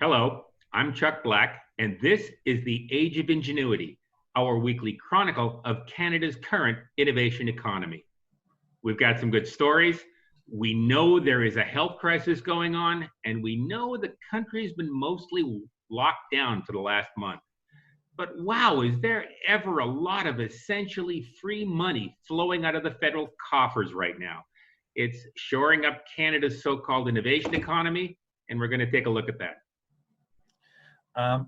Hello, I'm Chuck Black, and this is the Age of Ingenuity, our weekly chronicle of Canada's current innovation economy. We've got some good stories. We know there is a health crisis going on, and we know the country's been mostly locked down for the last month. But wow, is there ever a lot of essentially free money flowing out of the federal coffers right now? It's shoring up Canada's so-called innovation economy, and we're going to take a look at that.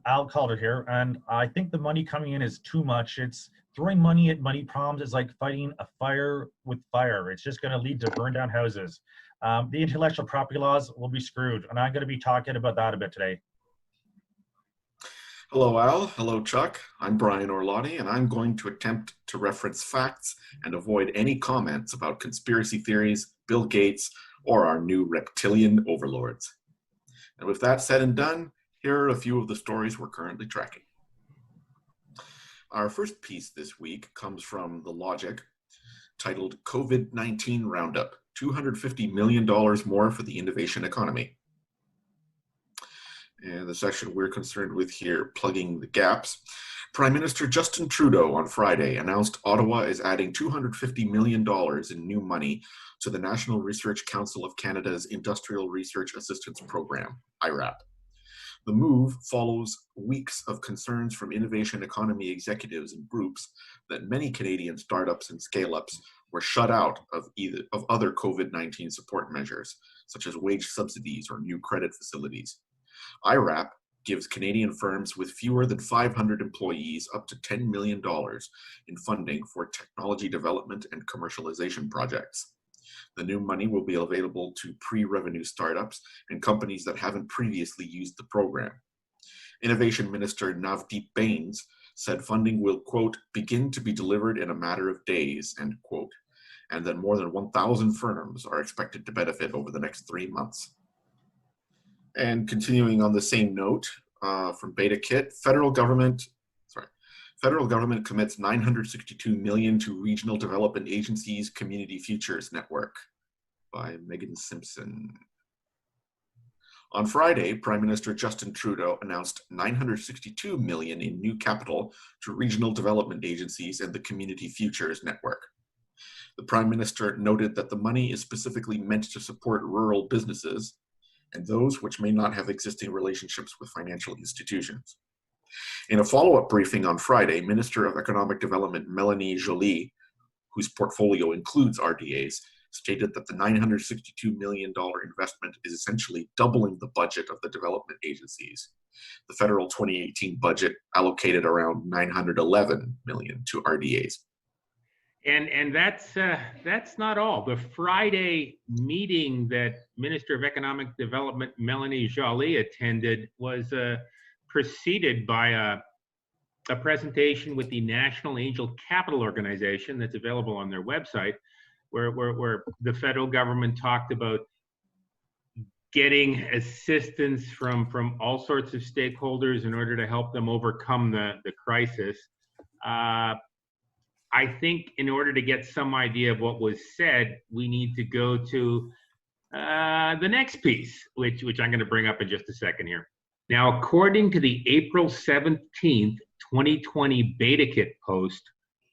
Al Calder here, and I think the money coming in is too much. It's throwing money at money problems is like fighting a fire with fire. It's just going to lead to burned down houses. The intellectual property laws will be screwed, and I'm going to be talking about that a bit today. Hello, Al. Hello, Chuck. I'm Brian Orlotti, and I'm going to attempt to reference facts and avoid any comments about conspiracy theories, Bill Gates, or our new reptilian overlords. And with that said and done, here are a few of the stories we're currently tracking. Our first piece this week comes from The Logic, titled COVID-19 Roundup, $250 million more for the innovation economy. And the section we're concerned with here, plugging the gaps. Prime Minister Justin Trudeau on Friday announced Ottawa is adding $250 million in new money to the National Research Council of Canada's Industrial Research Assistance Program, IRAP. The move follows weeks of concerns from innovation economy executives and groups that many Canadian startups and scale-ups were shut out of other COVID-19 support measures, such as wage subsidies or new credit facilities. IRAP gives Canadian firms with fewer than 500 employees up to $10 million in funding for technology development and commercialization projects. The new money will be available to pre-revenue startups and companies that haven't previously used the program. Innovation Minister Navdeep Bains said funding will, quote, begin to be delivered in a matter of days, end quote, and that more than 1,000 firms are expected to benefit over the next 3 months. And continuing on the same note, from BetaKit, federal government commits $962 million to Regional Development Agency's Community Futures Network, by Megan Simpson. On Friday, Prime Minister Justin Trudeau announced $962 million in new capital to regional development agencies and the Community Futures Network. The Prime Minister noted that the money is specifically meant to support rural businesses and those which may not have existing relationships with financial institutions. In a follow-up briefing on Friday, Minister of Economic Development Melanie Joly, whose portfolio includes RDAs, stated that the $962 million investment is essentially doubling the budget of the development agencies. The federal 2018 budget allocated around $911 million to RDAs. And that's not all. The Friday meeting that Minister of Economic Development Melanie Joly attended was preceded by a presentation with the National Angel Capital Organization that's available on their website, where the federal government talked about getting assistance from all sorts of stakeholders in order to help them overcome the crisis. I think in order to get some idea of what was said, we need to go to the next piece, which I'm going to bring up in just a second here. Now, according to the April 17th, 2020 BetaKit post,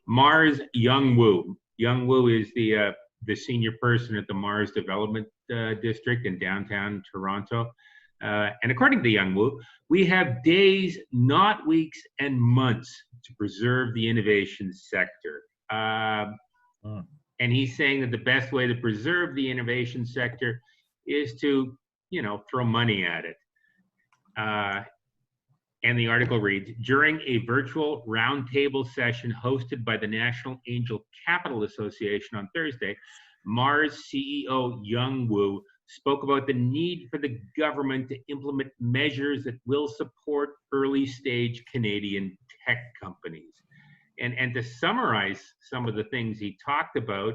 Mars Youngwoo is the senior person at the Mars Development District in downtown Toronto. And according to Youngwoo, we have days, not weeks, and months to preserve the innovation sector. And he's saying that the best way to preserve the innovation sector is to, throw money at it. And the article reads, during a virtual roundtable session hosted by the National Angel Capital Association on Thursday, Mars CEO Youngwoo spoke about the need for the government to implement measures that will support early stage Canadian tech companies. And to summarize some of the things he talked about,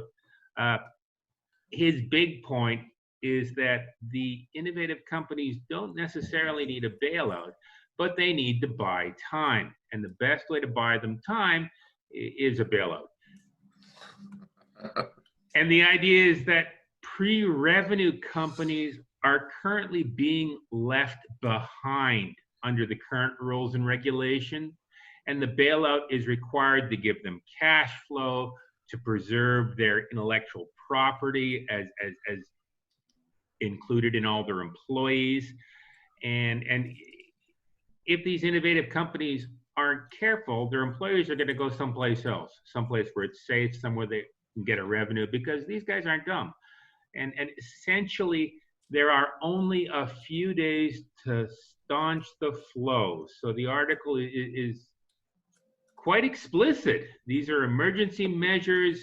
his big point is that the innovative companies don't necessarily need a bailout, but they need to buy time. And the best way to buy them time is a bailout. And the idea is that pre-revenue companies are currently being left behind under the current rules and regulations. And the bailout is required to give them cash flow, to preserve their intellectual property as included in all their employees. And if these innovative companies aren't careful, their employees are going to go someplace else, someplace where it's safe, somewhere they can get a revenue, because these guys aren't dumb. And essentially, there are only a few days to staunch the flow. So the article is quite explicit. These are emergency measures.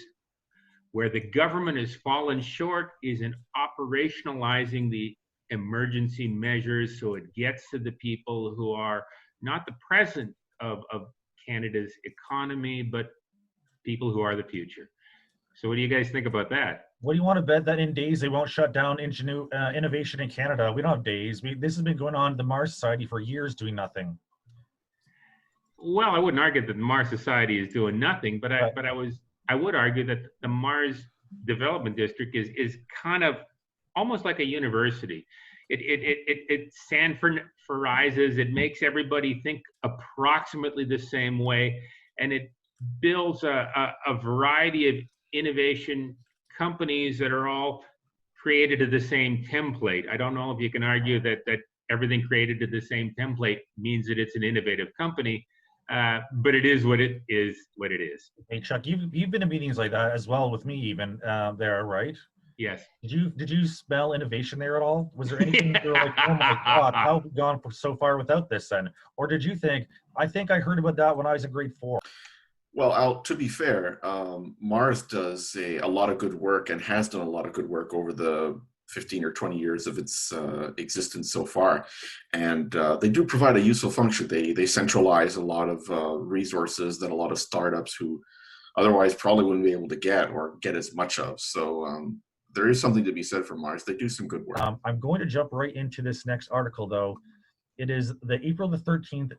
Where the government has fallen short is in operationalizing the emergency measures so it gets to the people who are not the present of Canada's economy, but people who are the future. So what do you guys think about that? What do you want to bet that in days they won't shut down innovation in Canada? We don't have days. This has been going on at the Mars Society for years doing nothing. Well, I wouldn't argue that the Mars Society is doing nothing, but I would argue that the Mars Development District is kind of almost like a university. It Sanfordizes, it makes everybody think approximately the same way, and it builds a variety of innovation companies that are all created to the same template. I don't know if you can argue that everything created to the same template means that it's an innovative company. But it is what it is. Hey Chuck, you've been in meetings like that as well with me, even there, right? Yes. Did you smell innovation there at all? Was there anything you were like, oh my God, how have we gone so far without this then? Or did you think, I think I heard about that when I was in grade 4? Well, to be fair, Mars does a lot of good work and has done a lot of good work over the 15 or 20 years of its existence so far. And they do provide a useful function. They centralize a lot of resources that a lot of startups who otherwise probably wouldn't be able to get as much of. So there is something to be said for Mars. They do some good work. I'm going to jump right into this next article, though. It is the April the 13th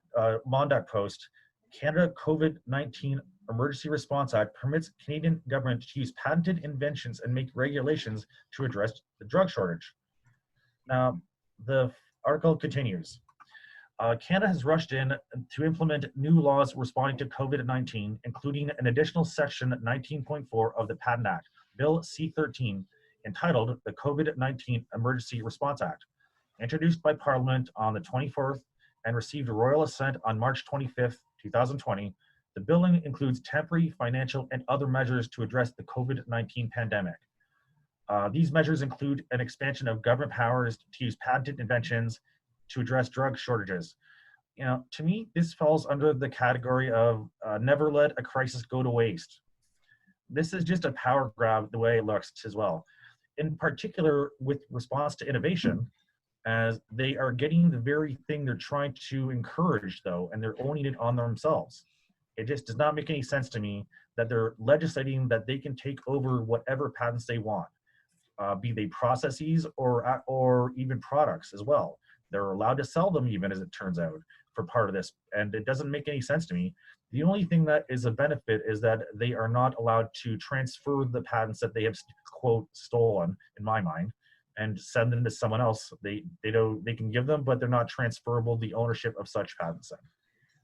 Mondac Post. Canada COVID-19 Emergency Response Act permits Canadian government to use patented inventions and make regulations to address the drug shortage. Now, the article continues. Canada has rushed in to implement new laws responding to COVID-19, including an additional section 19.4 of the Patent Act, Bill C-13, entitled the COVID-19 Emergency Response Act, introduced by Parliament on the 24th and received royal assent on March 25th, 2020. The bill includes temporary financial and other measures to address the COVID-19 pandemic. These measures include an expansion of government powers to use patented inventions to address drug shortages. You know, to me, this falls under the category of never let a crisis go to waste. This is just a power grab the way it looks as well. In particular, with response to innovation, as they are getting the very thing they're trying to encourage, though, and they're owning it on themselves. It just does not make any sense to me that they're legislating that they can take over whatever patents they want, be they processes or even products as well. They're allowed to sell them even, as it turns out, for part of this, and it doesn't make any sense to me. The only thing that is a benefit is that they are not allowed to transfer the patents that they have, quote, stolen, in my mind, and send them to someone else. They can give them, but they're not transferable, the ownership of such patents.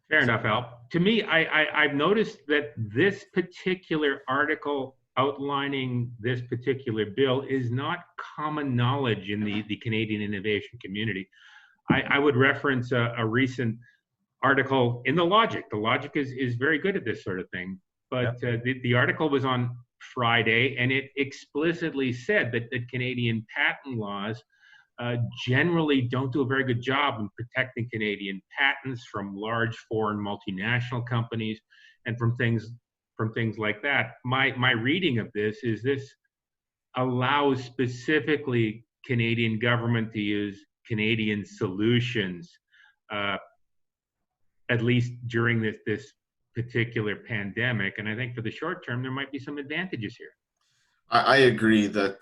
Fair enough, Al. To me, I've noticed that this particular article outlining this particular bill is not common knowledge in the Canadian innovation community. I would reference a recent article in The Logic. The Logic is very good at this sort of thing. But the article was on Friday, and it explicitly said that the Canadian patent laws generally don't do a very good job in protecting Canadian patents from large foreign multinational companies and from things like that. My reading of this is this allows specifically Canadian government to use Canadian solutions, at least during this particular pandemic. And I think for the short term, there might be some advantages here. I agree that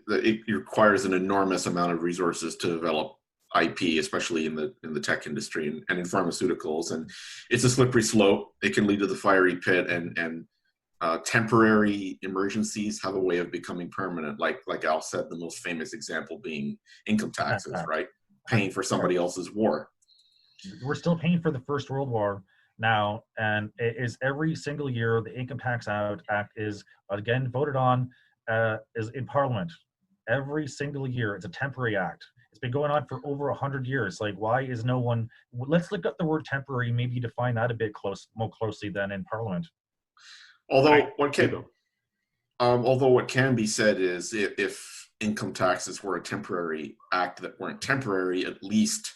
it requires an enormous amount of resources to develop IP, especially in the tech industry and in pharmaceuticals. And it's a slippery slope. It can lead to the fiery pit. And temporary emergencies have a way of becoming permanent. Like Al said, the most famous example being income taxes, right? Paying for somebody else's war. We're still paying for the First World War now, and it is every single year the Income Tax Act is again voted on is in Parliament. Every single year, it's a temporary act. It's been going on for over 100 years. Like, why is no one? Let's look up the word temporary, maybe define that a bit more closely than in Parliament. Although what can be said is if income taxes were a temporary act that weren't temporary, at least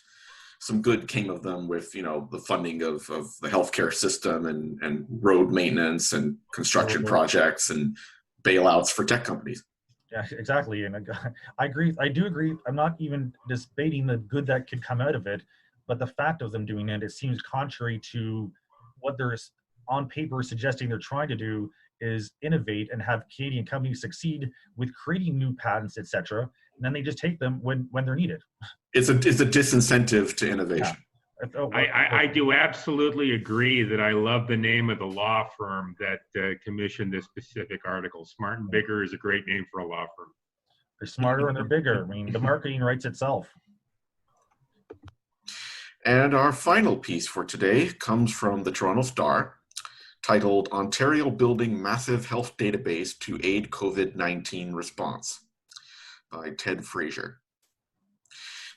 some good came of them with, the funding of the healthcare system and road maintenance and construction projects and bailouts for tech companies. Yeah, exactly. And I agree. I do agree. I'm not even debating the good that could come out of it, but the fact of them doing it seems contrary to what they're on paper suggesting they're trying to do is innovate and have Canadian companies succeed with creating new patents, etc. And then they just take them when they're needed. It's a disincentive to innovation. Yeah. I do absolutely agree that I love the name of the law firm that commissioned this specific article. Smart and Bigger is a great name for a law firm. They're smarter and they're bigger. I mean, the marketing writes itself. And our final piece for today comes from the Toronto Star, titled Ontario Building Massive Health Database to Aid COVID-19 Response by Ted Fraser.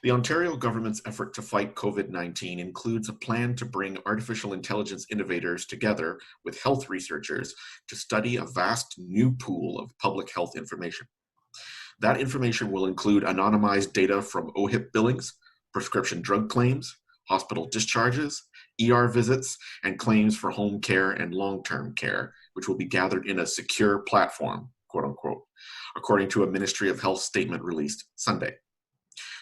The Ontario government's effort to fight COVID-19 includes a plan to bring artificial intelligence innovators together with health researchers to study a vast new pool of public health information. That information will include anonymized data from OHIP billings, prescription drug claims, hospital discharges, ER visits, and claims for home care and long-term care, which will be gathered in a secure platform, quote unquote, according to a Ministry of Health statement released Sunday.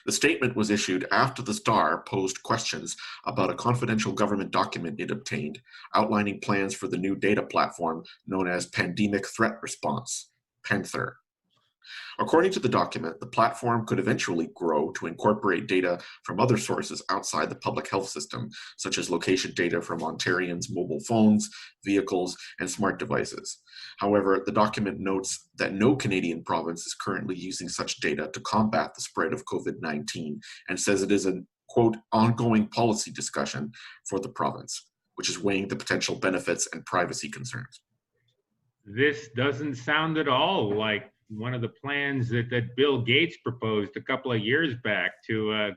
The statement was issued after the Star posed questions about a confidential government document it obtained outlining plans for the new data platform known as Pandemic Threat Response, PANTHR. According to the document, the platform could eventually grow to incorporate data from other sources outside the public health system, such as location data from Ontarians' mobile phones, vehicles, and smart devices. However, the document notes that no Canadian province is currently using such data to combat the spread of COVID-19 and says it is a, quote, ongoing policy discussion for the province, which is weighing the potential benefits and privacy concerns. This doesn't sound at all like one of the plans that Bill Gates proposed a couple of years back to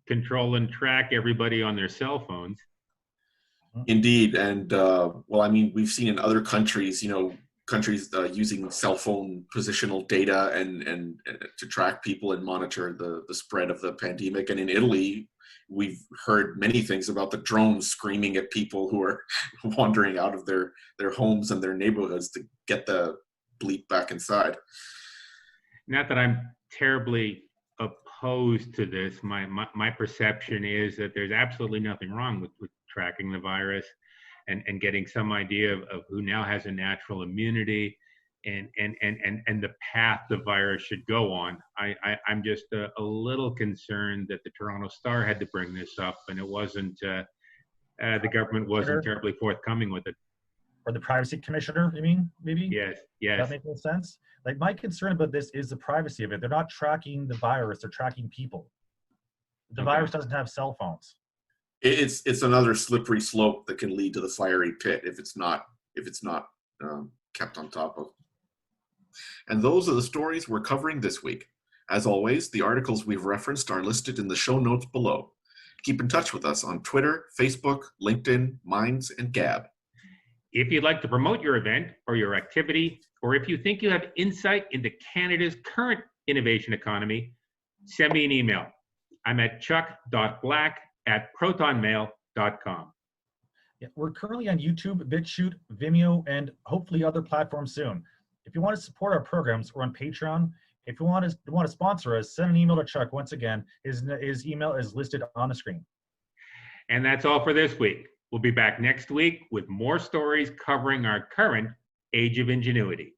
control and track everybody on their cell phones. Indeed. And we've seen in other countries, countries using cell phone positional data and to track people and monitor the spread of the pandemic. And in Italy, we've heard many things about the drones screaming at people who are wandering out of their homes and their neighborhoods to get the bleep back inside. Not that I'm terribly opposed to this. My perception is that there's absolutely nothing wrong with tracking the virus and getting some idea of who now has a natural immunity and the path the virus should go on. I'm just a little concerned that the Toronto Star had to bring this up and it wasn't, the government wasn't terribly forthcoming with it. Or the privacy commissioner, you mean, maybe? Yes. That makes no sense. Like, my concern about this is the privacy of it. They're not tracking the virus, they're tracking people. The virus doesn't have cell phones. It's another slippery slope that can lead to the fiery pit if it's not kept on top of. And those are the stories we're covering this week. As always, the articles we've referenced are listed in the show notes below. Keep in touch with us on Twitter, Facebook, LinkedIn, Minds, and Gab. If you'd like to promote your event or your activity, or if you think you have insight into Canada's current innovation economy, send me an email. I'm at chuck.black@protonmail.com. Yeah, we're currently on YouTube, BitChute, Vimeo, and hopefully other platforms soon. If you want to support our programs, we're on Patreon. If you want to sponsor us, send an email to Chuck. Once again, his email is listed on the screen. And that's all for this week. We'll be back next week with more stories covering our current age of ingenuity.